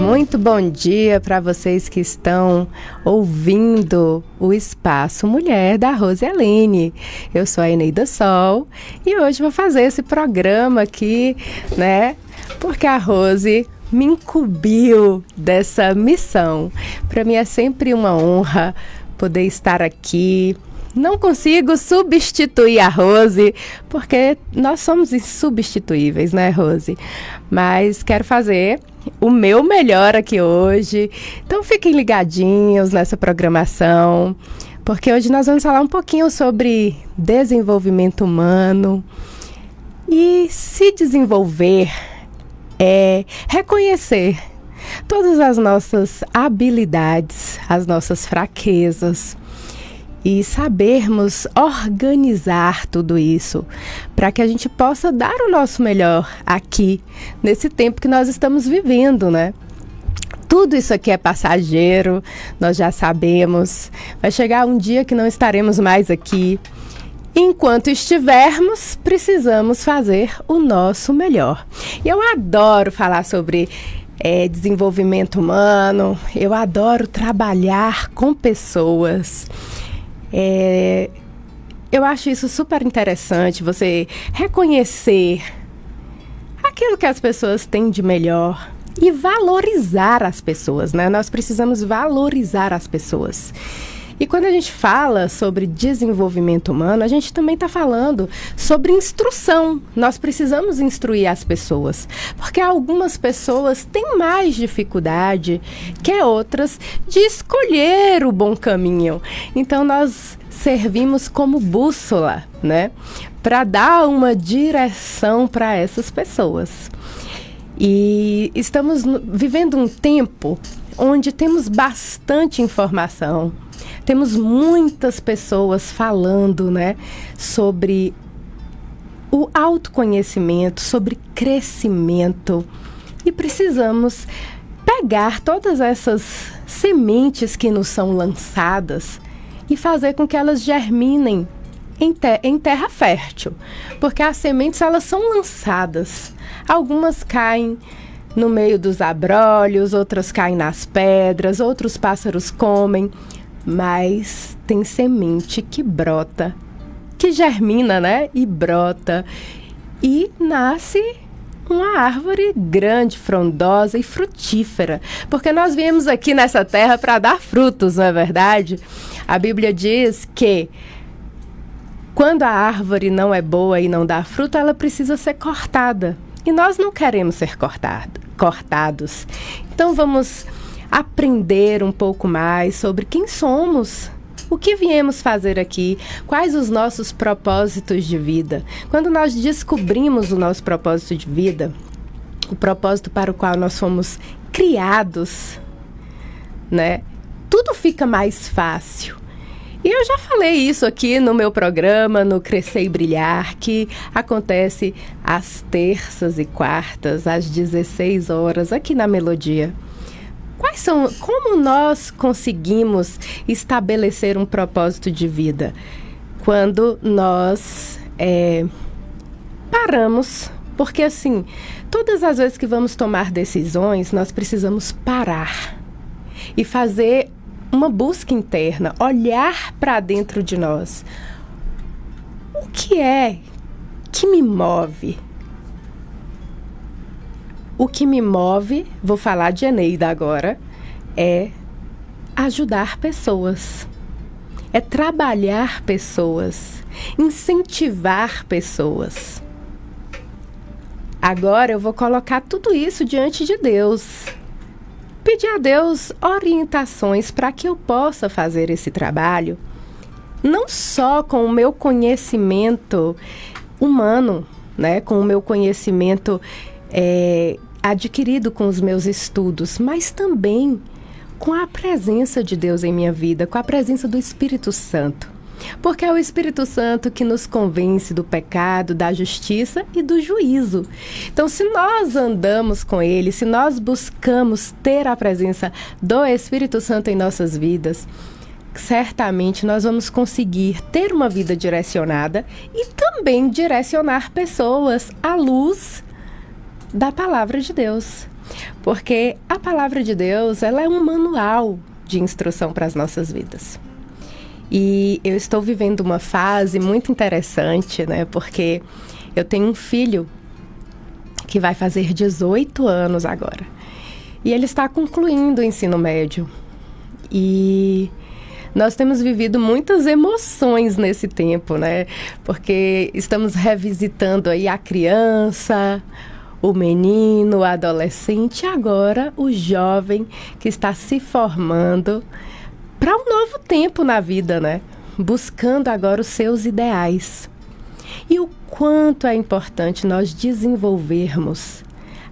Muito bom dia para vocês que estão ouvindo o Espaço Mulher da Rosialine. Eu sou a Eneida Sol e hoje vou fazer esse programa aqui, né? Porque a Rose me incumbiu dessa missão. Para mim é sempre uma honra poder estar aqui. Não consigo substituir a Rose, porque nós somos insubstituíveis, né, Rose? Mas quero fazer o meu melhor aqui hoje. Então fiquem ligadinhos nessa programação, porque hoje nós vamos falar um pouquinho sobre desenvolvimento humano. E se desenvolver é reconhecer todas as nossas habilidades, as nossas fraquezas, e sabermos organizar tudo isso para que a gente possa dar o nosso melhor aqui, nesse tempo que nós estamos vivendo, né? Tudo isso aqui é passageiro, nós já sabemos. Vai chegar um dia que não estaremos mais aqui. Enquanto estivermos, precisamos fazer o nosso melhor. E eu adoro falar sobre desenvolvimento humano, eu adoro trabalhar com pessoas. Eu acho isso super interessante, você reconhecer aquilo que as pessoas têm de melhor e valorizar as pessoas, né? Nós precisamos valorizar as pessoas. E quando a gente fala sobre desenvolvimento humano, a gente também está falando sobre instrução. Nós precisamos instruir as pessoas, porque algumas pessoas têm mais dificuldade que outras de escolher o bom caminho. Então, nós servimos como bússola, né? Para dar uma direção para essas pessoas. E estamos vivendo um tempo onde temos bastante informação. Temos muitas pessoas falando, né, sobre o autoconhecimento, sobre crescimento. E precisamos pegar todas essas sementes que nos são lançadas e fazer com que elas germinem em terra fértil. Porque as sementes, elas são lançadas. Algumas caem no meio dos abrolhos, outras caem nas pedras, outros pássaros comem. Mas tem semente que brota, que germina, né? E brota. E nasce uma árvore grande, frondosa e frutífera. Porque nós viemos aqui nessa terra para dar frutos, não é verdade? A Bíblia diz que quando a árvore não é boa e não dá fruto, ela precisa ser cortada. E nós não queremos ser cortados. Então vamos aprender um pouco mais sobre quem somos, o que viemos fazer aqui, quais os nossos propósitos de vida. Quando nós descobrimos o nosso propósito de vida, o propósito para o qual nós fomos criados, né? Tudo fica mais fácil. E eu já falei isso aqui no meu programa, no Crescer e Brilhar, que acontece às terças e quartas, às 16 horas, aqui na Melodia. Como nós conseguimos estabelecer um propósito de vida? Quando nós paramos, porque assim, todas as vezes que vamos tomar decisões, nós precisamos parar e fazer uma busca interna, olhar para dentro de nós. O que é que me move? O que me move, vou falar de Eneida agora, é ajudar pessoas, é trabalhar pessoas, incentivar pessoas. Agora eu vou colocar tudo isso diante de Deus, pedir a Deus orientações para que eu possa fazer esse trabalho, não só com o meu conhecimento humano, né, com o meu conhecimento adquirido com os meus estudos, mas também com a presença de Deus em minha vida, com a presença do Espírito Santo. Porque é o Espírito Santo que nos convence do pecado, da justiça e do juízo. Então, se nós andamos com Ele, se nós buscamos ter a presença do Espírito Santo em nossas vidas, certamente nós vamos conseguir ter uma vida direcionada e também direcionar pessoas à luz da palavra de Deus, Porque a palavra de Deus, ela é um manual de instrução para as nossas vidas. E eu estou vivendo uma fase muito interessante, né? Porque eu tenho um filho que vai fazer 18 anos agora. E ele está concluindo o ensino médio. E nós temos vivido muitas emoções nesse tempo, né? Porque estamos revisitando aí a criança, o menino, o adolescente e agora o jovem que está se formando para um novo tempo na vida, né? Buscando agora os seus ideais. E o quanto é importante nós desenvolvermos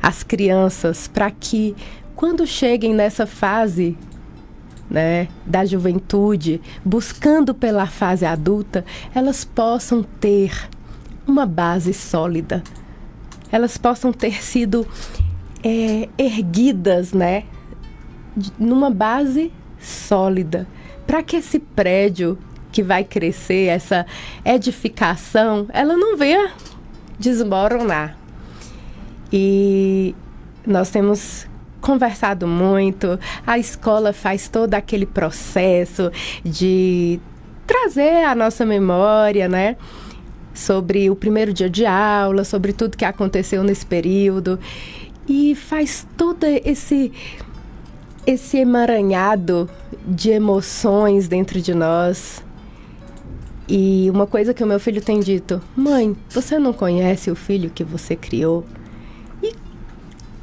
as crianças para que, quando cheguem nessa fase, né, da juventude, buscando pela fase adulta, elas possam ter uma base sólida. Elas possam ter sido erguidas, né, numa base sólida, para que esse prédio que vai crescer, essa edificação, ela não venha desmoronar. E nós temos conversado muito, a escola faz todo aquele processo de trazer à nossa memória, né, sobre o primeiro dia de aula, sobre tudo que aconteceu nesse período, e faz todo esse emaranhado de emoções dentro de nós. E uma coisa que o meu filho tem dito: mãe, você não conhece o filho que você criou? E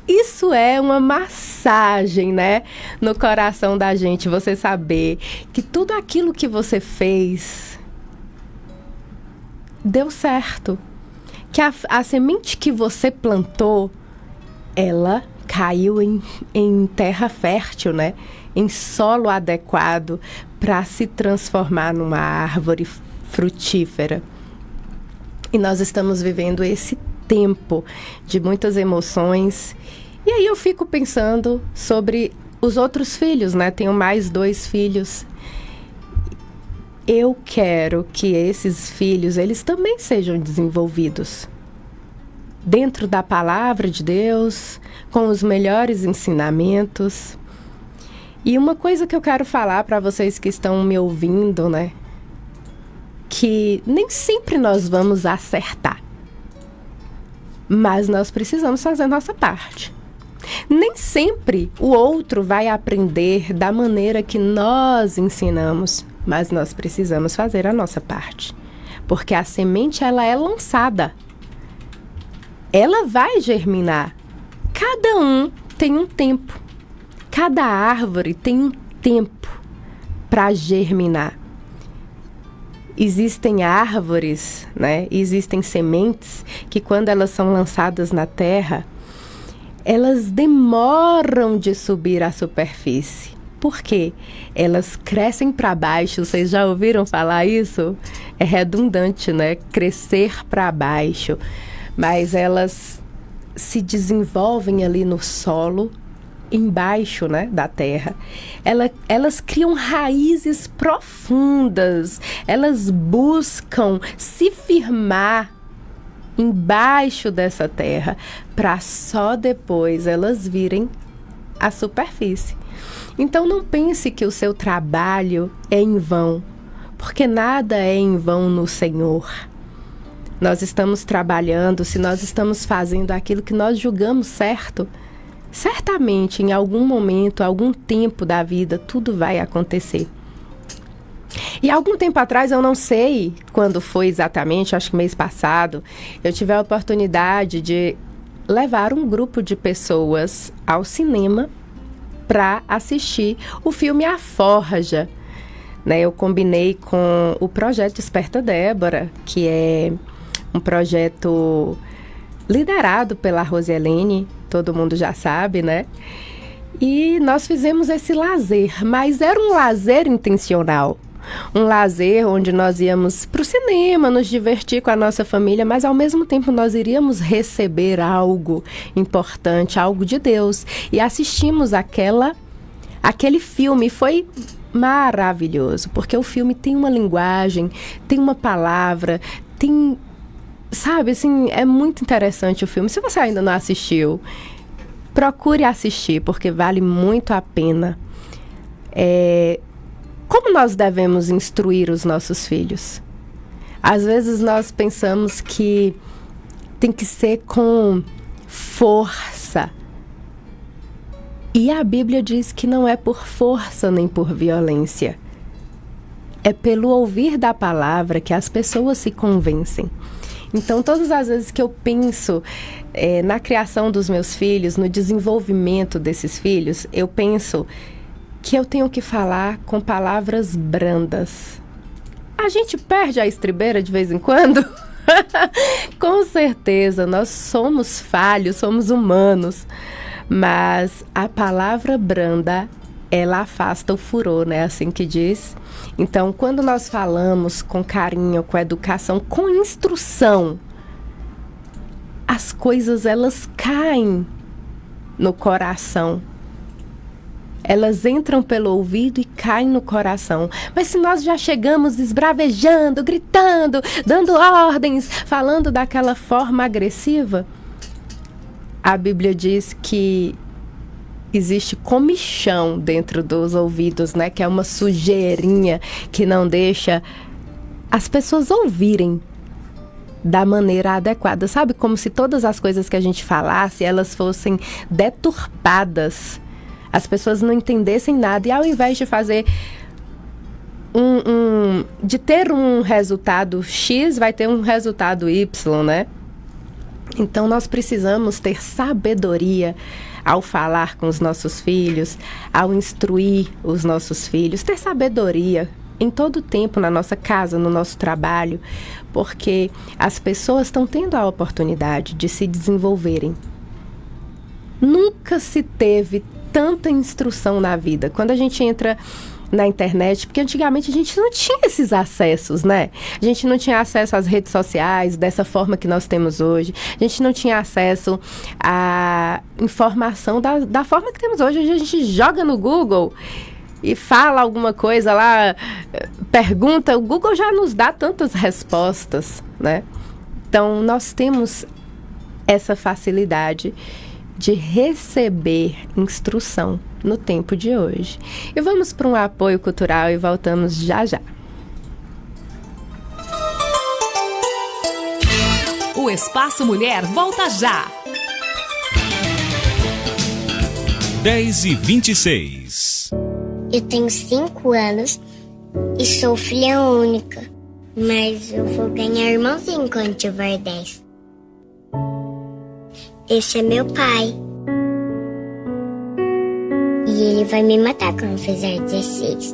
isso é uma massagem, né, no coração da gente, você saber que tudo aquilo que você fez deu certo. Que a semente que você plantou, ela caiu em terra fértil, né? Em solo adequado para se transformar numa árvore frutífera. E nós estamos vivendo esse tempo de muitas emoções. E aí eu fico pensando sobre os outros filhos, né? Tenho mais 2 filhos. Eu quero que esses filhos, eles também sejam desenvolvidos dentro da palavra de Deus, com os melhores ensinamentos. E uma coisa que eu quero falar para vocês que estão me ouvindo, né? Que nem sempre nós vamos acertar, mas nós precisamos fazer a nossa parte. Nem sempre o outro vai aprender da maneira que nós ensinamos, mas nós precisamos fazer a nossa parte. Porque a semente, ela é lançada. Ela vai germinar. Cada um tem um tempo. Cada árvore tem um tempo para germinar. Existem árvores, né? Existem sementes que, quando elas são lançadas na terra, elas demoram de subir à superfície. Por quê? Elas crescem para baixo. Vocês já ouviram falar isso? É redundante, né? Crescer para baixo. Mas elas se desenvolvem ali no solo, embaixo, né, da terra. Elas criam raízes profundas. Elas buscam se firmar embaixo dessa terra para só depois elas virem à superfície. Então não pense que o seu trabalho é em vão, porque nada é em vão no Senhor. Nós estamos trabalhando, se nós estamos fazendo aquilo que nós julgamos certo, certamente em algum momento, algum tempo da vida, tudo vai acontecer. E algum tempo atrás, eu não sei quando foi exatamente, acho que mês passado, eu tive a oportunidade de levar um grupo de pessoas ao cinema para assistir o filme A Forja. Né, eu combinei com o projeto Desperta Débora, que é um projeto liderado pela Rosielene, todo mundo já sabe, né? E nós fizemos esse lazer, mas era um lazer intencional. Um lazer onde nós íamos para o cinema, nos divertir com a nossa família, mas ao mesmo tempo nós iríamos receber algo importante, algo de Deus. E assistimos aquele filme. Foi maravilhoso, porque o filme tem uma linguagem, tem uma palavra, tem... Sabe, assim, é muito interessante o filme. Se você ainda não assistiu, Procure assistir, porque vale muito a pena. Como nós devemos instruir os nossos filhos? Às vezes nós pensamos que tem que ser com força. E a Bíblia diz que não é por força nem por violência. É pelo ouvir da palavra que as pessoas se convencem. Então, todas as vezes que eu penso na criação dos meus filhos, no desenvolvimento desses filhos, eu penso que eu tenho que falar com palavras brandas. A gente perde a estribeira de vez em quando? Com certeza, nós somos falhos, somos humanos. Mas a palavra branda, ela afasta o furor, né? Assim que diz. Então, quando nós falamos com carinho, com educação, com instrução, as coisas, elas caem no coração. Elas entram pelo ouvido e caem no coração. Mas se nós já chegamos esbravejando, gritando, dando ordens, falando daquela forma agressiva, a Bíblia diz que existe comichão dentro dos ouvidos, né? Que é uma sujeirinha que não deixa as pessoas ouvirem da maneira adequada. Sabe, como se todas as coisas que a gente falasse, elas fossem deturpadas. As pessoas não entendessem nada. E ao invés de fazer de ter um resultado X, vai ter um resultado Y, né? Então, nós precisamos ter sabedoria ao falar com os nossos filhos, ao instruir os nossos filhos, ter sabedoria em todo o tempo na nossa casa, no nosso trabalho, porque as pessoas estão tendo a oportunidade de se desenvolverem. Nunca se teve tanta instrução na vida. Quando a gente entra na internet, porque antigamente a gente não tinha esses acessos, né? A gente não tinha acesso às redes sociais dessa forma que nós temos hoje. A gente não tinha acesso à informação da forma que temos hoje. Hoje a gente joga no Google e fala alguma coisa lá, pergunta, o Google já nos dá tantas respostas, né? Então, nós temos essa facilidade de receber instrução no tempo de hoje. E vamos para um apoio cultural e voltamos já já. O Espaço Mulher volta já. 10h26. Eu tenho 5 anos e sou filha única, mas eu vou ganhar irmãozinho quando tiver 10. Esse é meu pai. E ele vai me matar quando fizer 16.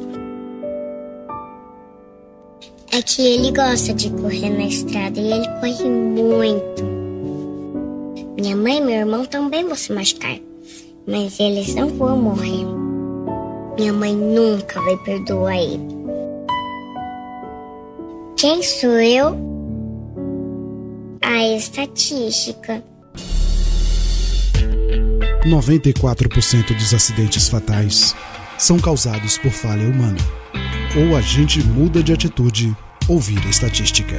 É que ele gosta de correr na estrada e ele corre muito. Minha mãe e meu irmão também vão se machucar, mas eles não vão morrer. Minha mãe nunca vai perdoar ele. Quem sou eu? A estatística. 94% dos acidentes fatais são causados por falha humana. Ou a gente muda de atitude ou vira estatística.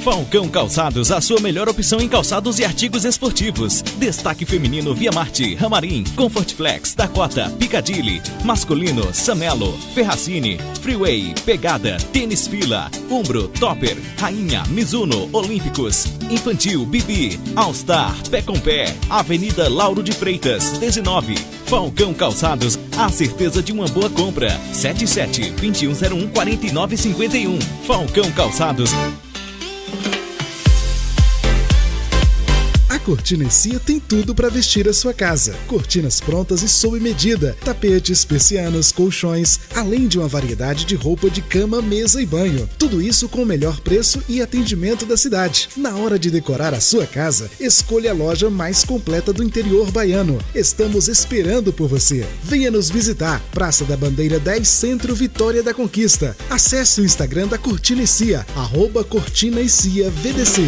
Falcão Calçados, a sua melhor opção em calçados e artigos esportivos. Destaque feminino Via Marte, Ramarim, Comfort Flex, Dakota, Piccadilly. Masculino, Samelo, Ferracini, Freeway, Pegada, Tênis Fila, Umbro, Topper, Rainha, Mizuno, Olímpicos. Infantil, Bibi, All Star, Pé com Pé, Avenida Lauro de Freitas, 19. Falcão Calçados, a certeza de uma boa compra. 77-2101-4951. Falcão Calçados. A Cortina e Cia tem tudo para vestir a sua casa. Cortinas prontas e sob medida, tapetes, persianas, colchões, além de uma variedade de roupa de cama, mesa e banho. Tudo isso com o melhor preço e atendimento da cidade. Na hora de decorar a sua casa, escolha a loja mais completa do interior baiano. Estamos esperando por você. Venha nos visitar. Praça da Bandeira 10, Centro, Vitória da Conquista. Acesse o Instagram da Cortina e Cia, @Cortina e Cia VDC.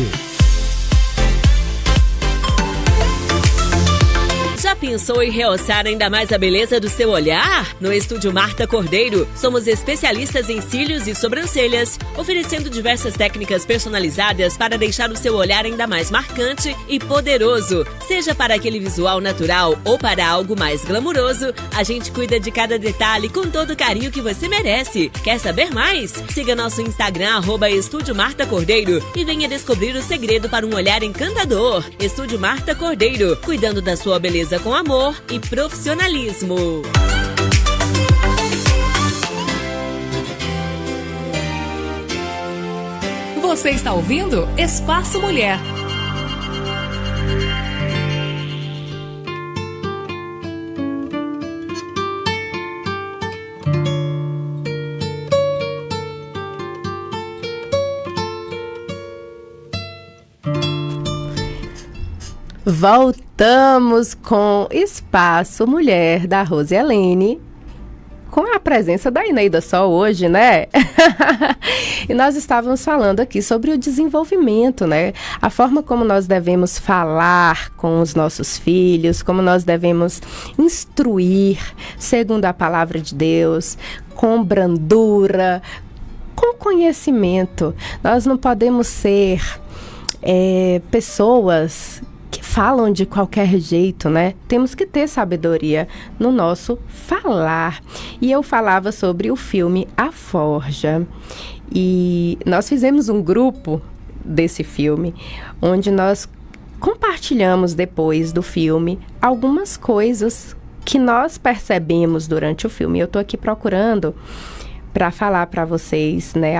pensou em realçar ainda mais a beleza do seu olhar? No Estúdio Marta Cordeiro, somos especialistas em cílios e sobrancelhas, oferecendo diversas técnicas personalizadas para deixar o seu olhar ainda mais marcante e poderoso. Seja para aquele visual natural ou para algo mais glamuroso, a gente cuida de cada detalhe com todo o carinho que você merece. Quer saber mais? Siga nosso Instagram, @Estúdio Marta Cordeiro, e venha descobrir o segredo para um olhar encantador. Estúdio Marta Cordeiro, cuidando da sua beleza com amor e profissionalismo. Você está ouvindo Espaço Mulher. Voltamos com Espaço Mulher, da Rose Helene, com a presença da Eneida Sol hoje, né? E nós estávamos falando aqui sobre o desenvolvimento, né? A forma como nós devemos falar com os nossos filhos, como nós devemos instruir, segundo a palavra de Deus, com brandura, com conhecimento. Nós não podemos ser pessoas que falam de qualquer jeito, né? Temos que ter sabedoria no nosso falar. E eu falava sobre o filme A Forja. E nós fizemos um grupo desse filme, onde nós compartilhamos depois do filme algumas coisas que nós percebemos durante o filme. Eu estou aqui procurando para falar para vocês, né,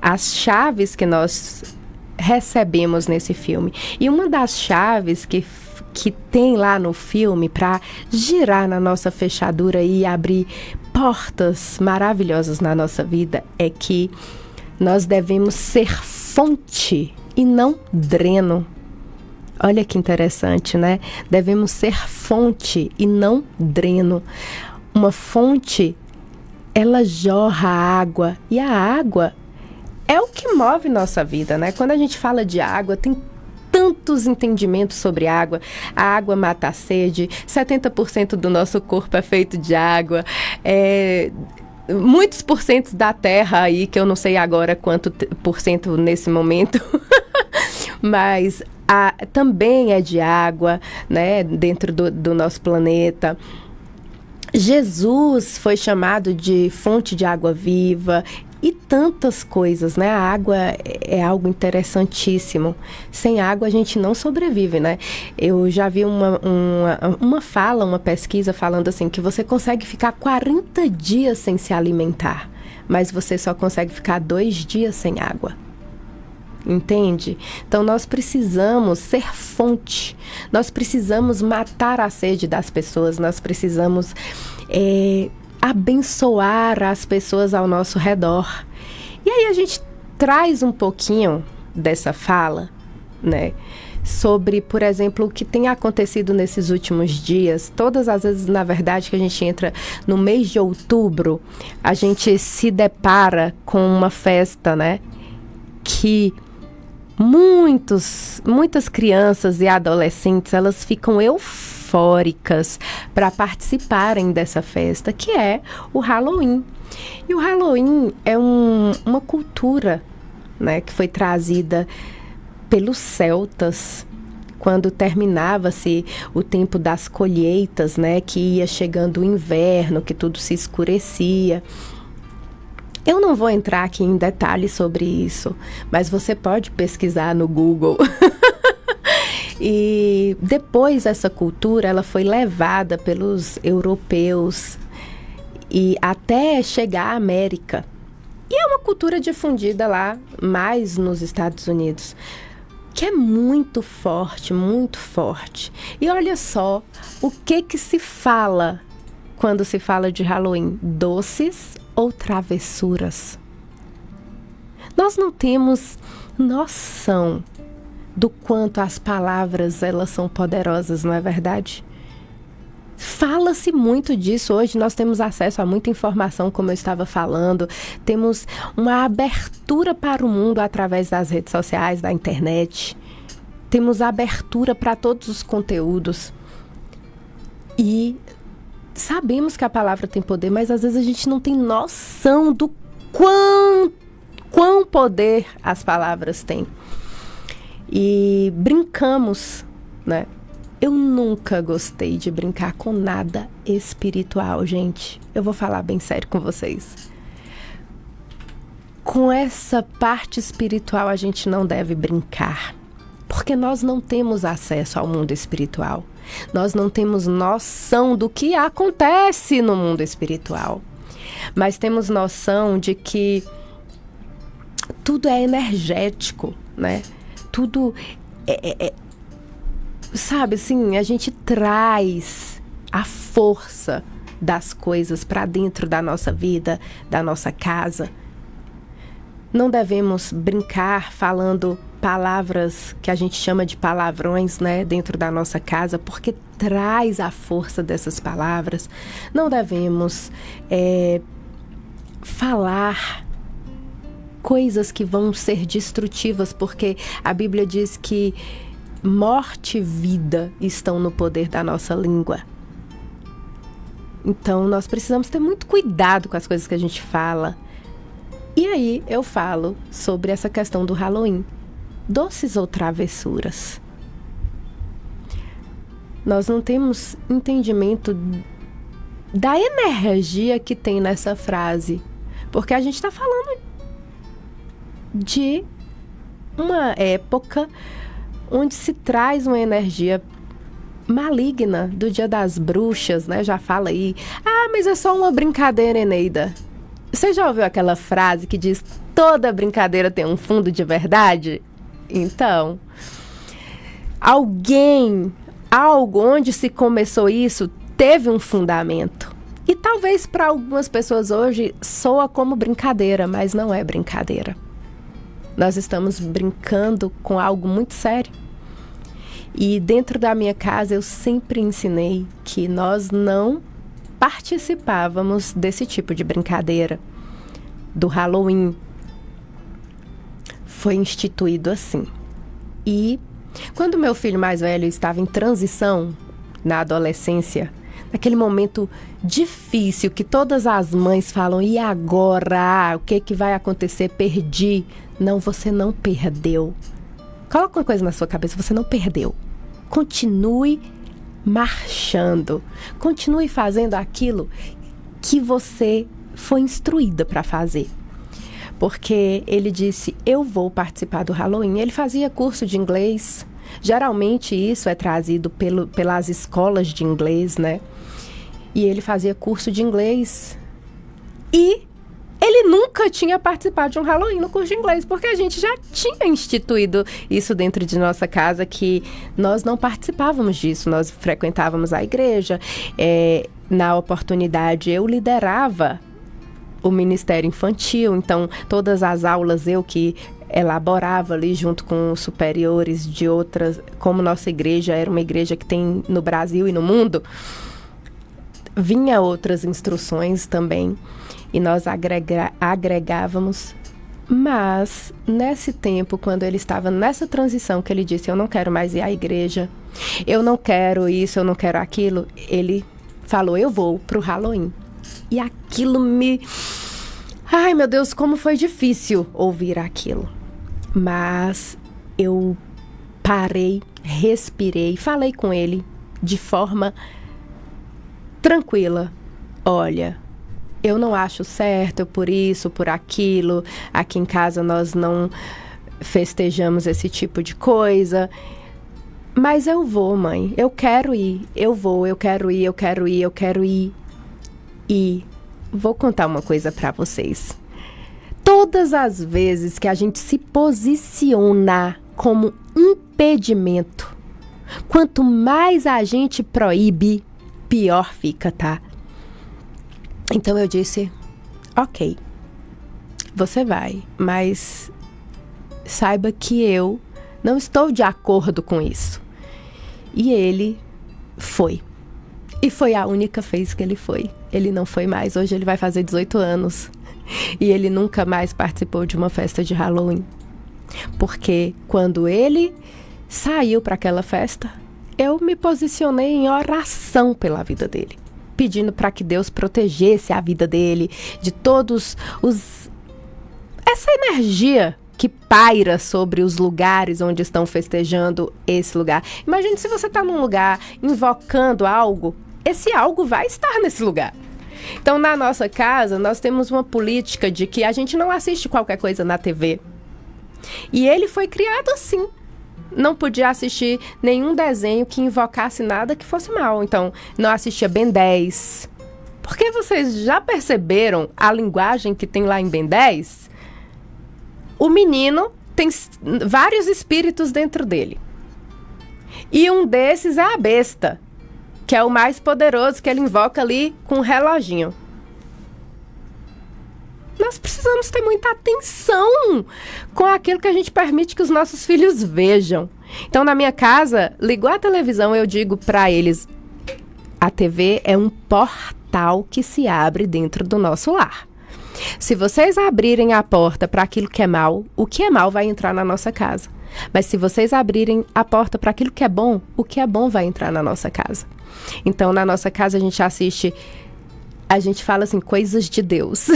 as chaves que nós recebemos nesse filme. E uma das chaves que tem lá no filme para girar na nossa fechadura e abrir portas maravilhosas na nossa vida é que nós devemos ser fonte e não dreno. Olha que interessante, né? Devemos ser fonte e não dreno. Uma fonte, ela jorra água, e a água é o que move nossa vida, né? Quando a gente fala de água, tem tantos entendimentos sobre água. A água mata a sede, 70% do nosso corpo é feito de água, muitos porcentos da terra aí, que eu não sei agora quanto por cento nesse momento, mas também é de água, né? Dentro do nosso planeta. Jesus foi chamado de fonte de água viva. E tantas coisas, né? A água é algo interessantíssimo. Sem água a gente não sobrevive, né? Eu já vi uma pesquisa falando assim, que você consegue ficar 40 dias sem se alimentar, mas você só consegue ficar 2 dias sem água. Entende? Então nós precisamos ser fonte, nós precisamos matar a sede das pessoas, nós precisamos abençoar as pessoas ao nosso redor. E aí a gente traz um pouquinho dessa fala, né, sobre, por exemplo, o que tem acontecido nesses últimos dias. Todas as vezes, na verdade, que a gente entra no mês de outubro, a gente se depara com uma festa, né, que muitas crianças e adolescentes, elas ficam eufóricas para participarem dessa festa, que é o Halloween. E o Halloween é uma cultura, né, que foi trazida pelos celtas, quando terminava-se o tempo das colheitas, né, que ia chegando o inverno, que tudo se escurecia. Eu não vou entrar aqui em detalhes sobre isso, mas você pode pesquisar no Google. E depois essa cultura, ela foi levada pelos europeus e até chegar à América. E é uma cultura difundida lá, mais nos Estados Unidos, que é muito forte, muito forte. E olha só o que se fala quando se fala de Halloween: doces ou travessuras. Nós não temos noção do quanto as palavras, elas são poderosas, não é verdade? Fala-se muito disso hoje, nós temos acesso a muita informação, como eu estava falando, temos uma abertura para o mundo através das redes sociais, da internet, temos abertura para todos os conteúdos. E sabemos que a palavra tem poder, mas às vezes a gente não tem noção do quão poder as palavras têm. E brincamos, né? Eu nunca gostei de brincar com nada espiritual, gente. Eu vou falar bem sério com vocês. Com essa parte espiritual a gente não deve brincar, porque nós não temos acesso ao mundo espiritual. Nós não temos noção do que acontece no mundo espiritual. Mas temos noção de que tudo é energético, né? Tudo sabe assim, a gente traz a força das coisas para dentro da nossa vida, da nossa casa. Não devemos brincar falando palavras que a gente chama de palavrões, né, dentro da nossa casa, porque traz a força dessas palavras. Não devemos falar coisas que vão ser destrutivas, porque a Bíblia diz que morte e vida estão no poder da nossa língua. Então, nós precisamos ter muito cuidado com as coisas que a gente fala. E aí, eu falo sobre essa questão do Halloween. Doces ou travessuras? Nós não temos entendimento da energia que tem nessa frase. Porque a gente está falando de uma época onde se traz uma energia maligna do Dia das Bruxas, né? Já fala aí, mas é só uma brincadeira, Eneida. Você já ouviu aquela frase que diz, toda brincadeira tem um fundo de verdade? Então, algo onde se começou isso, teve um fundamento. E talvez para algumas pessoas hoje soa como brincadeira, mas não é brincadeira. Nós estamos brincando com algo muito sério. E dentro da minha casa eu sempre ensinei que nós não participávamos desse tipo de brincadeira. Do Halloween foi instituído assim. E quando meu filho mais velho estava em transição na adolescência, naquele momento difícil que todas as mães falam, e agora? O que vai acontecer? Perdi. Não, você não perdeu. Coloca uma coisa na sua cabeça, você não perdeu. Continue marchando. Continue fazendo aquilo que você foi instruída para fazer. Porque ele disse, eu vou participar do Halloween. Ele fazia curso de inglês. Geralmente isso é trazido pelas escolas de inglês, né? E ele fazia curso de inglês. E ele nunca tinha participado de um Halloween no curso de inglês, porque a gente já tinha instituído isso dentro de nossa casa, que nós não participávamos disso. Nós frequentávamos a igreja. Na oportunidade, eu liderava o Ministério Infantil, então todas as aulas eu que elaborava ali junto com os superiores de outras, como nossa igreja era uma igreja que tem no Brasil e no mundo, vinha outras instruções também e nós agregávamos. Mas nesse tempo, quando ele estava nessa transição, que ele disse, eu não quero mais ir à igreja, eu não quero isso, eu não quero aquilo, ele falou, eu vou pro Halloween. E aquilo ai, meu Deus, como foi difícil ouvir aquilo. Mas eu parei, respirei, falei com ele de forma tranquila. Olha, eu não acho certo por isso, por aquilo. Aqui em casa nós não festejamos esse tipo de coisa. Mas eu vou, mãe. Eu quero ir. Eu vou, eu quero ir, eu quero ir, eu quero ir. E vou contar uma coisa para vocês. Todas as vezes que a gente se posiciona como impedimento, quanto mais a gente proíbe, pior fica, tá? Então eu disse, ok, você vai, mas saiba que eu não estou de acordo com isso. E ele foi. E foi a única vez que ele foi. Ele não foi mais. Hoje ele vai fazer 18 anos. E ele nunca mais participou de uma festa de Halloween. Porque quando ele saiu para aquela festa, eu me posicionei em oração pela vida dele, pedindo para que Deus protegesse a vida dele de todos essa energia que paira sobre os lugares onde estão festejando esse lugar. Imagine se você está num lugar invocando algo, esse algo vai estar nesse lugar. Então, na nossa casa, nós temos uma política de que a gente não assiste qualquer coisa na TV. E ele foi criado assim. Não podia assistir nenhum desenho que invocasse nada que fosse mal. Então, não assistia Ben 10. Porque vocês já perceberam a linguagem que tem lá em Ben 10? O menino tem vários espíritos dentro dele. E um desses é a besta, que é o mais poderoso, que ele invoca ali com um reloginho. Nós precisamos ter muita atenção com aquilo que a gente permite que os nossos filhos vejam. Então, na minha casa, ligou a televisão, eu digo para eles, a TV é um portal que se abre dentro do nosso lar. Se vocês abrirem a porta para aquilo que é mal, o que é mal vai entrar na nossa casa. Mas se vocês abrirem a porta para aquilo que é bom, o que é bom vai entrar na nossa casa. Então, na nossa casa, a gente fala assim, coisas de Deus.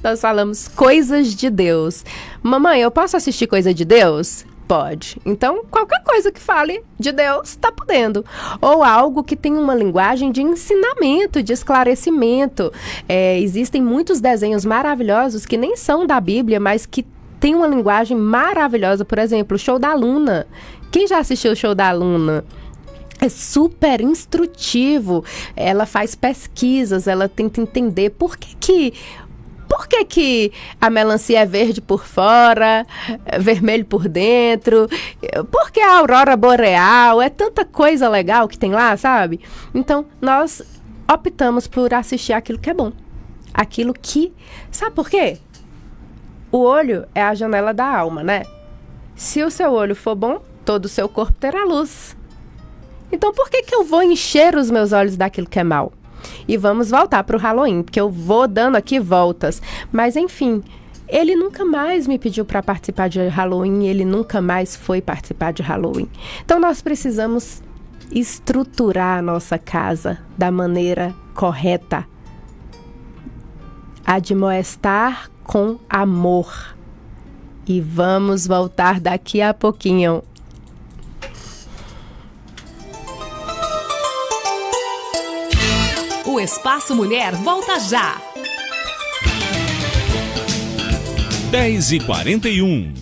Nós falamos coisas de Deus. Mamãe, eu posso assistir coisa de Deus? Pode. Então, qualquer coisa que fale de Deus, está podendo. Ou algo que tem uma linguagem de ensinamento, de esclarecimento. Existem muitos desenhos maravilhosos que nem são da Bíblia, mas que tem uma linguagem maravilhosa. Por exemplo, o Show da Luna. Quem já assistiu o Show da Luna? É super instrutivo. Ela faz pesquisas, ela tenta entender por que a melancia é verde por fora, vermelho por dentro, por que a aurora boreal, é tanta coisa legal que tem lá, sabe? Então, nós optamos por assistir aquilo que é bom. Aquilo que... Sabe por quê? O olho é a janela da alma, né? Se o seu olho for bom, todo o seu corpo terá luz. Então, por que eu vou encher os meus olhos daquilo que é mal? E vamos voltar para o Halloween, porque eu vou dando aqui voltas. Mas, enfim, ele nunca mais me pediu para participar de Halloween, ele nunca mais foi participar de Halloween. Então, nós precisamos estruturar a nossa casa da maneira correta. Admoestar com amor. E vamos voltar daqui a pouquinho. O Espaço Mulher volta já. 10h41.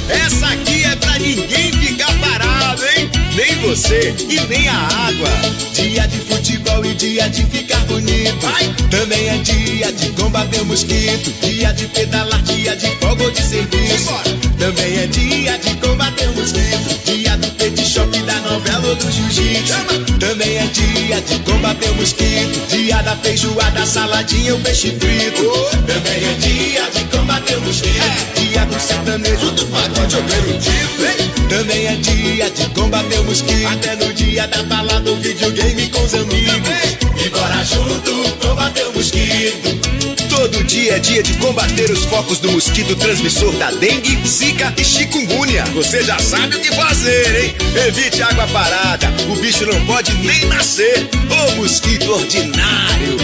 Essa aqui é pra ninguém ficar parado, hein? Nem você e nem a água. Dia de futebol e dia de ficar bonito. Ai. Também é dia de combater o mosquito. Dia de pedalar, dia de folga ou de serviço. Também é dia de combater o mosquito. Dia do pet shop, da novela ou do jiu-jitsu. Também é dia de combater o mosquito. Dia da feijoada, saladinha ou peixe frito. Também é dia de combater o mosquito. Dia do sertanejo, do pagode ou perudito. Também é dia de combater o mosquito. Até no dia da balada, o videogame com os amigos. E bora junto combater o mosquito. Todo dia é dia de combater os focos do mosquito transmissor da dengue, zika e chikungunya. Você já sabe o que fazer, hein? Evite água parada, o bicho não pode nem nascer. Ô mosquito ordinário!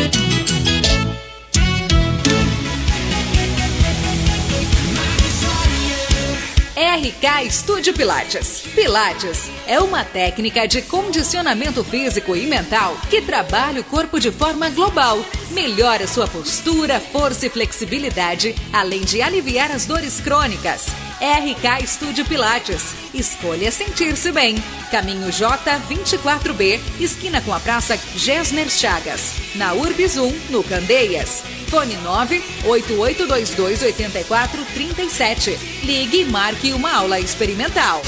RK Estúdio Pilates. Pilates é uma técnica de condicionamento físico e mental que trabalha o corpo de forma global, melhora sua postura, força e flexibilidade, além de aliviar as dores crônicas. RK Estúdio Pilates. Escolha sentir-se bem. Caminho J24B, esquina com a Praça Gessner Chagas, na Urbis 1, no Candeias. Fone 988228437. Ligue e marque uma aula experimental.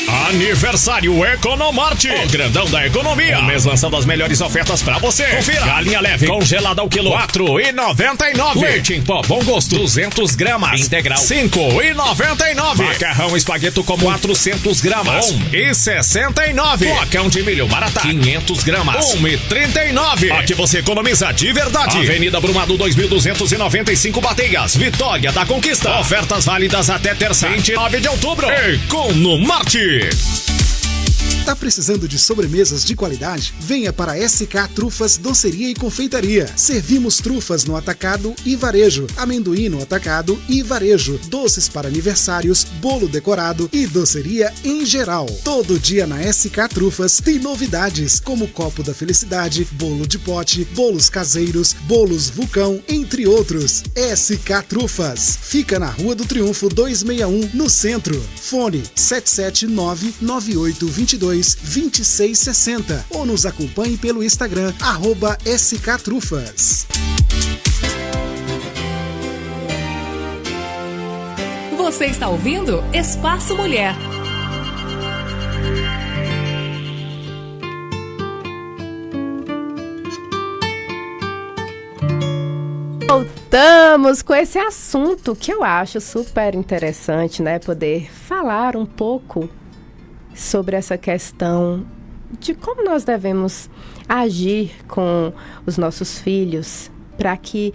Aniversário Economarte, o grandão da economia. Um mês lançando as melhores ofertas pra você. Confira. Galinha leve congelada ao quilo, R$4,99. Leite em pó bom gosto, 200 gramas. Integral, R$5,99. Macarrão espagueto como 400 gramas, R$1,69. Flocão de milho maratá, 500 gramas, R$1,39. Aqui você economiza de verdade. Avenida Brumado 2295 Bateias, Vitória da Conquista. Ofertas válidas até terça, 29 de outubro. Economarte. Tá precisando de sobremesas de qualidade? Venha para SK Trufas Doceria e Confeitaria. Servimos trufas no atacado e varejo, amendoim no atacado e varejo, doces para aniversários, bolo decorado e doceria em geral. Todo dia na SK Trufas tem novidades, como copo da felicidade, bolo de pote, bolos caseiros, bolos vulcão, entre outros. SK Trufas. Fica na Rua do Triunfo 261, no centro. Fone 779-9822-2660 ou nos acompanhe pelo Instagram @SKTrufas. Você está ouvindo Espaço Mulher. Voltamos com esse assunto que eu acho super interessante, né? Poder falar um pouco sobre essa questão de como nós devemos agir com os nossos filhos para que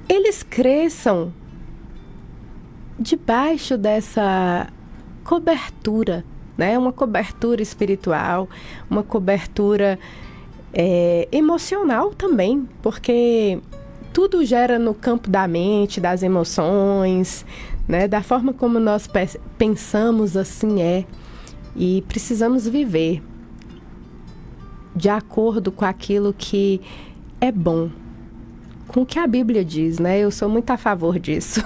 eles cresçam debaixo dessa cobertura, né? Uma cobertura espiritual, uma cobertura emocional também, porque tudo gera no campo da mente, das emoções, né? Da forma como nós pensamos, assim é. E precisamos viver de acordo com aquilo que é bom, com o que a Bíblia diz, né? Eu sou muito a favor disso.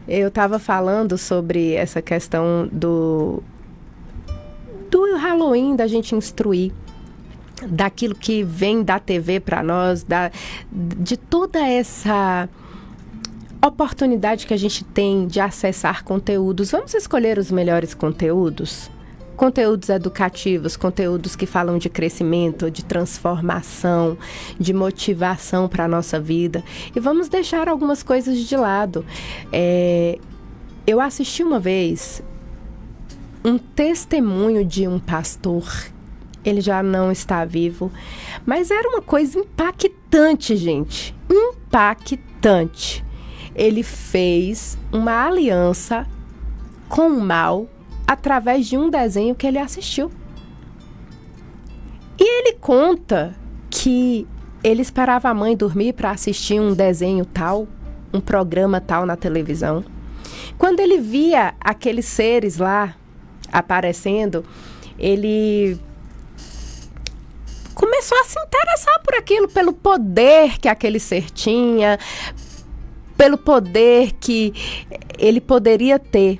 Eu estava falando sobre essa questão do Halloween, da gente instruir, daquilo que vem da TV para nós, de toda essa oportunidade que a gente tem de acessar conteúdos. Vamos escolher os melhores conteúdos? Conteúdos educativos, conteúdos que falam de crescimento, de transformação, de motivação para a nossa vida. E vamos deixar algumas coisas de lado. Eu assisti uma vez um testemunho de um pastor. Ele já não está vivo, mas era uma coisa impactante, gente. Impactante. Ele fez uma aliança com o mal através de um desenho que ele assistiu. E ele conta que ele esperava a mãe dormir para assistir um desenho tal, um programa tal na televisão. Quando ele via aqueles seres lá aparecendo, ele começou a se interessar por aquilo, pelo poder que aquele ser tinha, pelo poder que ele poderia ter,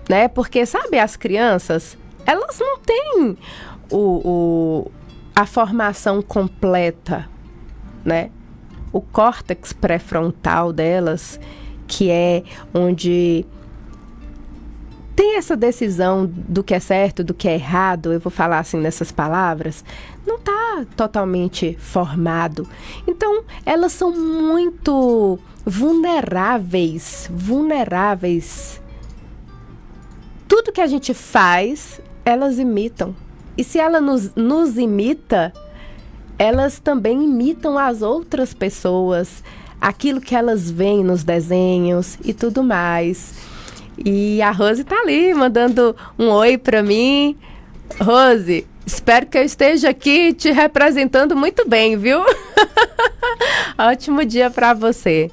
né? Porque, sabe, as crianças, elas não têm a formação completa, né? O córtex pré-frontal delas, que é onde tem essa decisão do que é certo, do que é errado, eu vou falar assim nessas palavras, não está totalmente formado. Então, elas são muito vulneráveis. Tudo que a gente faz, elas imitam. E se ela nos imita, elas também imitam as outras pessoas, aquilo que elas veem nos desenhos e tudo mais. E a Rose tá ali, mandando um oi pra mim. Rose, espero que eu esteja aqui te representando muito bem, viu? Ótimo dia pra você.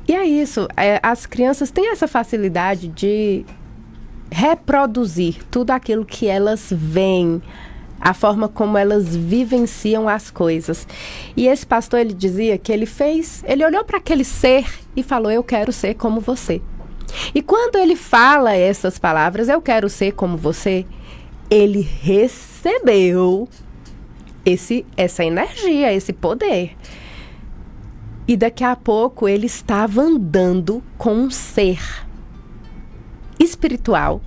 E é isso, as crianças têm essa facilidade de reproduzir tudo aquilo que elas veem, a forma como elas vivenciam as coisas. E esse pastor, ele dizia que ele olhou para aquele ser e falou: eu quero ser como você. E quando ele fala essas palavras, eu quero ser como você, ele recebeu essa energia, esse poder. E daqui a pouco ele estava andando com um ser. espiritual,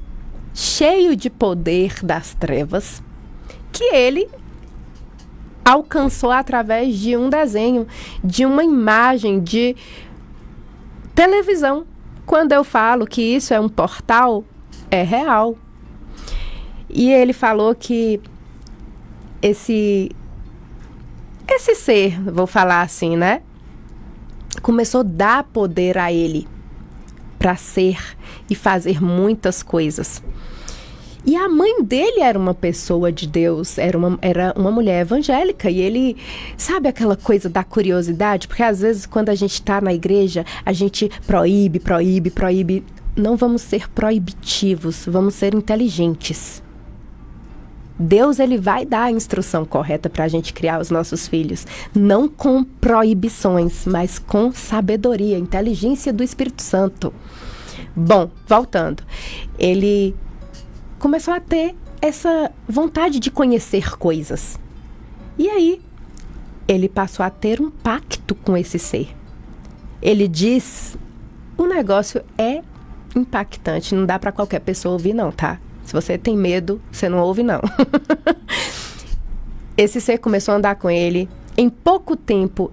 cheio de poder das trevas, que ele alcançou através de um desenho, de uma imagem de televisão. Quando eu falo que isso é um portal, é real. E ele falou que esse ser, vou falar assim, né? Começou a dar poder a ele para ser e fazer muitas coisas. E a mãe dele era uma pessoa de Deus, era uma mulher evangélica. E ele, sabe aquela coisa da curiosidade? Porque às vezes quando a gente está na igreja, a gente proíbe. Não vamos ser proibitivos, vamos ser inteligentes. Deus, ele vai dar a instrução correta para a gente criar os nossos filhos. Não com proibições, mas com sabedoria, inteligência do Espírito Santo. Bom, voltando. Ele começou a ter essa vontade de conhecer coisas. E aí, ele passou a ter um pacto com esse ser. Ele diz, o negócio é impactante, não dá para qualquer pessoa ouvir não, tá? Se você tem medo, você não ouve não. Esse ser começou a andar com ele. Em pouco tempo,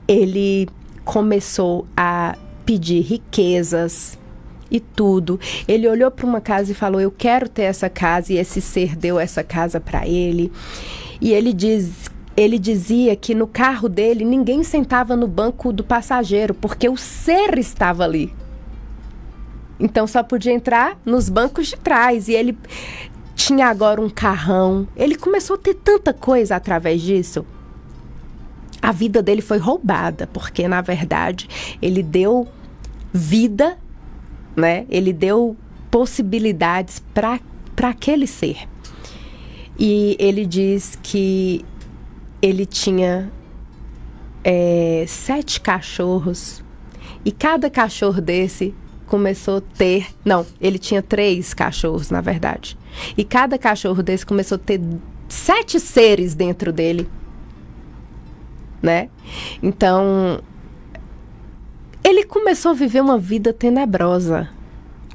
ele começou a pedir riquezas e tudo. Ele olhou para uma casa e falou, eu quero ter essa casa, e esse ser deu essa casa para ele. E ele dizia que no carro dele ninguém sentava no banco do passageiro, porque o ser estava ali. Então só podia entrar nos bancos de trás. E ele tinha agora um carrão. Ele começou a ter tanta coisa através disso. A vida dele foi roubada, porque na verdade ele deu vida, né? Ele deu possibilidades para aquele ser. E ele diz que ele tinha 7 cachorros. E cada cachorro desse começou a ter... Não, ele tinha 3 cachorros, na verdade. E cada cachorro desse começou a ter 7 seres dentro dele. Né? Então, ele começou a viver uma vida tenebrosa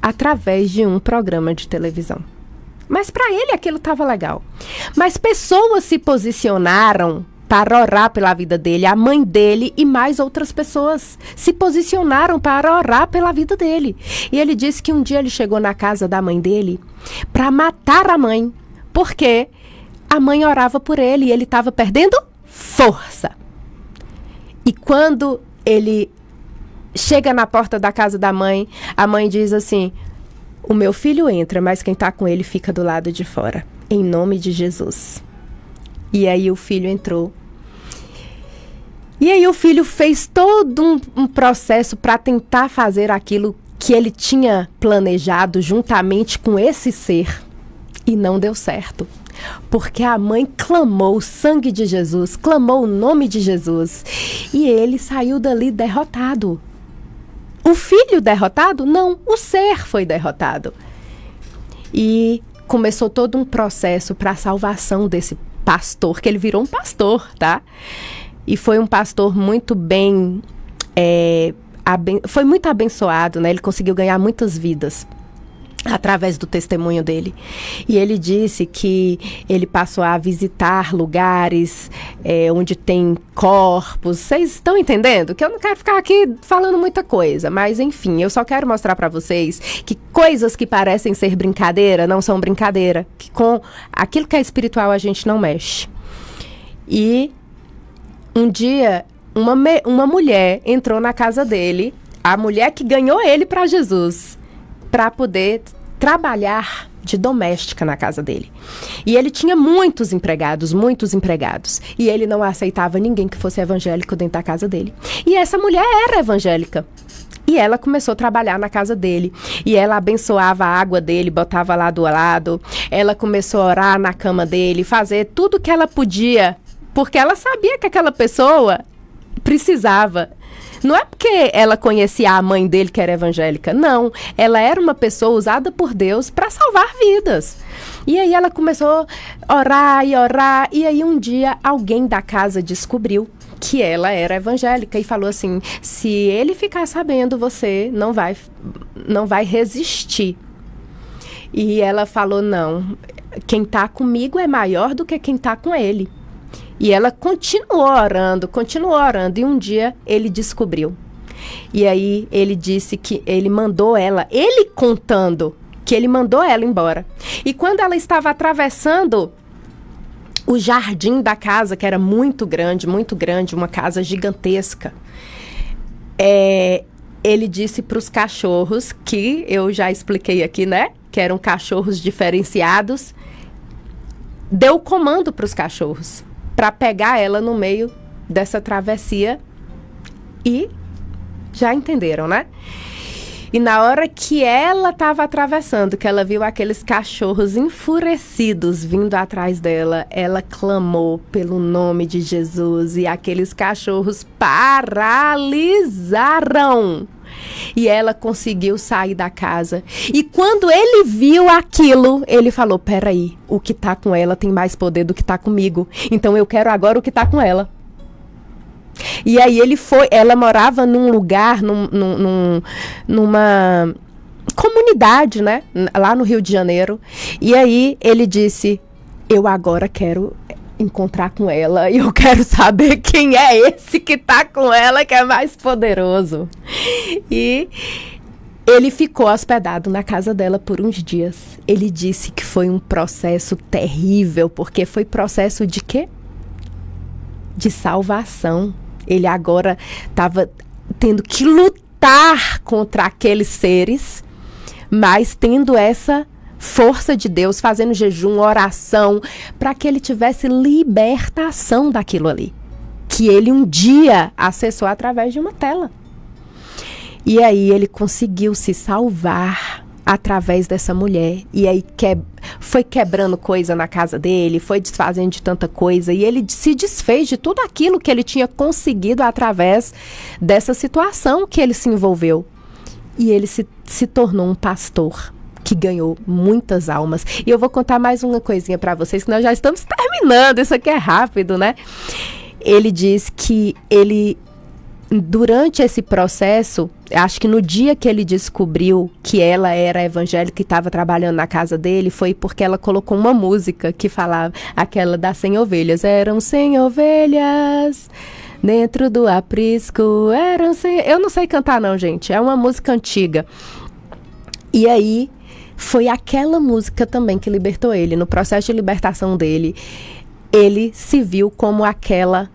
através de um programa de televisão. Mas para ele aquilo estava legal. Mas pessoas se posicionaram para orar pela vida dele. A mãe dele e mais outras pessoas se posicionaram para orar pela vida dele. E ele disse que um dia ele chegou na casa da mãe dele para matar a mãe, porque a mãe orava por ele e ele estava perdendo força. E quando ele chega na porta da casa da mãe, a mãe diz assim, o meu filho entra, mas quem está com ele fica do lado de fora, em nome de Jesus. E aí o filho entrou. E aí o filho fez todo um processo para tentar fazer aquilo que ele tinha planejado juntamente com esse ser. E não deu certo. Porque a mãe clamou o sangue de Jesus, clamou o nome de Jesus. E ele saiu dali derrotado. O filho derrotado? Não, o ser foi derrotado. E começou todo um processo para a salvação desse pastor, que ele virou um pastor, tá? E foi um pastor muito bem... foi muito abençoado, né? Ele conseguiu ganhar muitas vidas através do testemunho dele. E ele disse que ele passou a visitar lugares onde tem corpos. Vocês estão entendendo? Que eu não quero ficar aqui falando muita coisa, mas enfim, eu só quero mostrar para vocês que coisas que parecem ser brincadeira não são brincadeira, que com aquilo que é espiritual a gente não mexe. E um dia uma mulher entrou na casa dele, a mulher que ganhou ele para Jesus, para poder trabalhar de doméstica na casa dele. E ele tinha muitos empregados. E ele não aceitava ninguém que fosse evangélico dentro da casa dele. E essa mulher era evangélica. E ela começou a trabalhar na casa dele. E ela abençoava a água dele, botava lá do lado. Ela começou a orar na cama dele, fazer tudo que ela podia, porque ela sabia que aquela pessoa precisava. Não é porque ela conhecia a mãe dele que era evangélica, não. Ela era uma pessoa usada por Deus para salvar vidas. E aí ela começou a orar, e aí um dia alguém da casa descobriu que ela era evangélica e falou assim: se ele ficar sabendo, você não vai resistir. E ela falou: não, quem está comigo é maior do que quem está com ele. E ela continuou orando, e um dia ele descobriu. E aí ele disse que ele mandou ela, ele contando que ele mandou ela embora. E quando ela estava atravessando o jardim da casa, que era muito grande, uma casa gigantesca, ele disse para os cachorros, que eu já expliquei aqui, né? Que eram cachorros diferenciados, deu comando para os cachorros, para pegar ela no meio dessa travessia. E já entenderam, né? E na hora que ela estava atravessando, que ela viu aqueles cachorros enfurecidos vindo atrás dela, ela clamou pelo nome de Jesus e aqueles cachorros paralisaram. E ela conseguiu sair da casa. E quando ele viu aquilo, ele falou: peraí, o que tá com ela tem mais poder do que tá comigo. Então eu quero agora o que tá com ela. E aí ela morava num lugar, numa comunidade, né? Lá no Rio de Janeiro. E aí ele disse: eu agora quero encontrar com ela e eu quero saber quem é esse que tá com ela, que é mais poderoso. E ele ficou hospedado na casa dela por uns dias. Ele disse que foi um processo terrível, porque foi processo de quê? De salvação. Ele agora estava tendo que lutar contra aqueles seres, mas tendo essa força de Deus, fazendo jejum, oração, para que ele tivesse libertação daquilo ali, que ele um dia acessou através de uma tela. E aí ele conseguiu se salvar através dessa mulher. E aí foi quebrando coisa na casa dele, foi desfazendo de tanta coisa, e ele se desfez de tudo aquilo que ele tinha conseguido através dessa situação que ele se envolveu. E ele se tornou um pastor que ganhou muitas almas. E eu vou contar mais uma coisinha para vocês, que nós já estamos terminando, isso aqui é rápido, né? Ele diz que durante esse processo, acho que no dia que ele descobriu que ela era evangélica e estava trabalhando na casa dele, foi porque ela colocou uma música que falava, aquela das 100 ovelhas. Eram 100 ovelhas dentro do aprisco, eram 100... Eu não sei cantar não, gente, é uma música antiga. E aí, foi aquela música também que libertou ele. No processo de libertação dele, ele se viu como aquela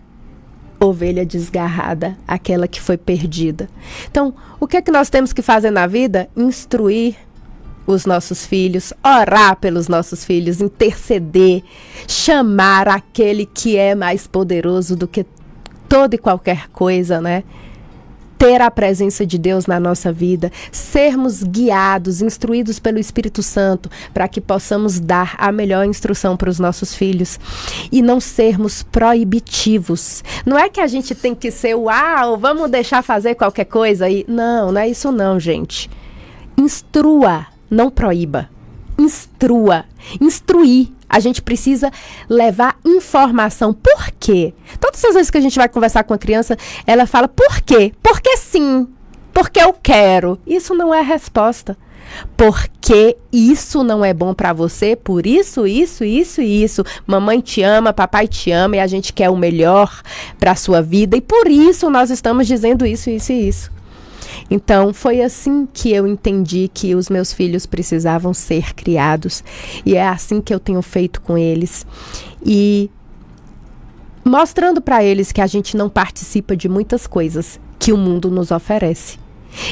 ovelha desgarrada, aquela que foi perdida. Então, o que é que nós temos que fazer na vida? Instruir os nossos filhos, orar pelos nossos filhos, interceder, chamar aquele que é mais poderoso do que toda e qualquer coisa, né? Ter a presença de Deus na nossa vida, sermos guiados, instruídos pelo Espírito Santo, para que possamos dar a melhor instrução para os nossos filhos e não sermos proibitivos. Não é que a gente tem que ser, uau, vamos deixar fazer qualquer coisa aí. Não, não é isso não, gente. Instrua, não proíba. Instrua, instruir. A gente precisa levar informação. Por quê? Todas as vezes que a gente vai conversar com a criança, ela fala, por quê? Porque sim. Porque eu quero. Isso não é a resposta. Porque isso não é bom para você, por isso, isso, isso e isso. Mamãe te ama, papai te ama e a gente quer o melhor para a sua vida. E por isso nós estamos dizendo isso, isso e isso. Então, foi assim que eu entendi que os meus filhos precisavam ser criados. E é assim que eu tenho feito com eles. E mostrando para eles que a gente não participa de muitas coisas que o mundo nos oferece.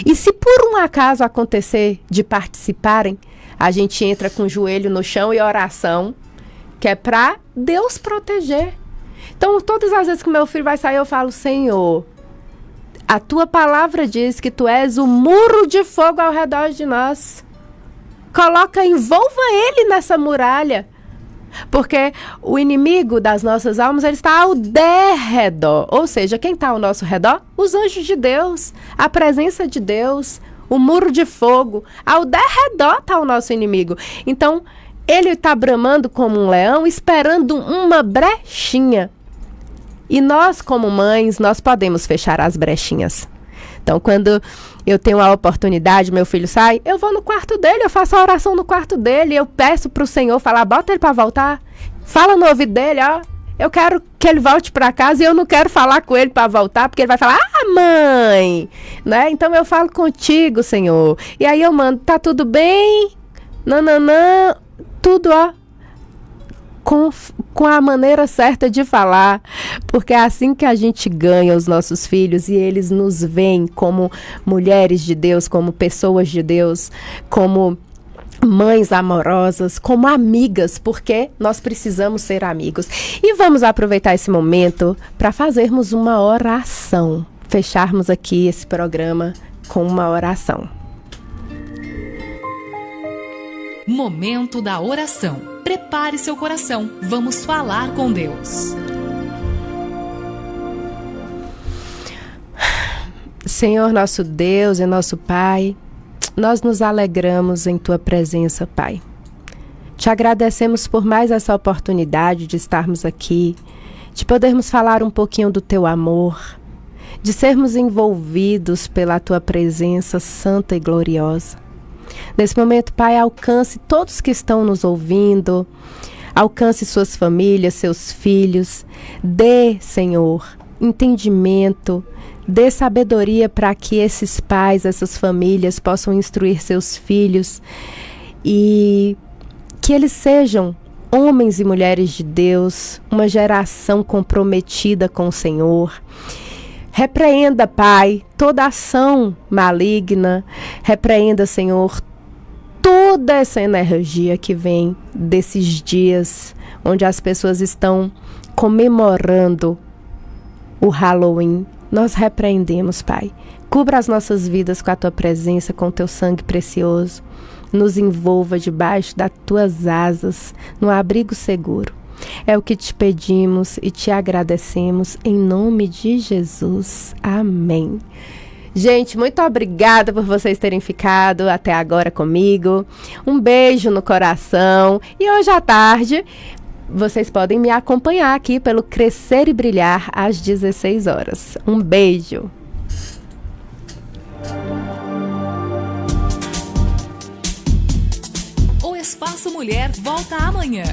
E se por um acaso acontecer de participarem, a gente entra com o joelho no chão e oração, que é para Deus proteger. Então, todas as vezes que meu filho vai sair, eu falo, Senhor, a tua palavra diz que tu és o muro de fogo ao redor de nós. Envolva ele nessa muralha. Porque o inimigo das nossas almas, ele está ao derredor. Ou seja, quem está ao nosso redor? Os anjos de Deus, a presença de Deus, o muro de fogo. Ao derredor está o nosso inimigo. Então, ele está bramando como um leão, esperando uma brechinha E nós, como mães, nós podemos fechar as brechinhas. Então, quando eu tenho a oportunidade, meu filho sai, eu vou no quarto dele, eu faço a oração no quarto dele, eu peço pro Senhor falar, bota ele para voltar, fala no ouvido dele, ó, eu quero que ele volte para casa e eu não quero falar com ele para voltar, porque ele vai falar, mãe, né? Então eu falo contigo, Senhor. E aí eu mando, tá tudo bem? Nananã, tudo, ó. Com a maneira certa de falar, porque é assim que a gente ganha os nossos filhos e eles nos veem como mulheres de Deus, como pessoas de Deus, como mães amorosas, como amigas, porque nós precisamos ser amigos. E vamos aproveitar esse momento para fazermos uma oração, fecharmos aqui esse programa com uma oração. Momento da oração. Prepare seu coração. Vamos falar com Deus. Senhor, nosso Deus e nosso Pai, nós nos alegramos em Tua presença, Pai. Te agradecemos por mais essa oportunidade de estarmos aqui, de podermos falar um pouquinho do Teu amor, de sermos envolvidos pela Tua presença santa e gloriosa. Nesse momento, Pai, alcance todos que estão nos ouvindo, alcance suas famílias, seus filhos. Dê, Senhor, entendimento, dê sabedoria para que esses pais, essas famílias possam instruir seus filhos e que eles sejam homens e mulheres de Deus, uma geração comprometida com o Senhor. Repreenda, Pai, toda ação maligna. Repreenda, Senhor, toda essa energia que vem desses dias onde as pessoas estão comemorando o Halloween. Nós repreendemos, Pai. Cubra as nossas vidas com a Tua presença, com o Teu sangue precioso. Nos envolva debaixo das Tuas asas, no abrigo seguro. É o que te pedimos e te agradecemos em nome de Jesus. Amém. Gente, muito obrigada por vocês terem ficado até agora comigo. Um beijo no coração. E hoje à tarde, vocês podem me acompanhar aqui pelo Crescer e Brilhar às 16 horas. Um beijo. O Espaço Mulher volta amanhã.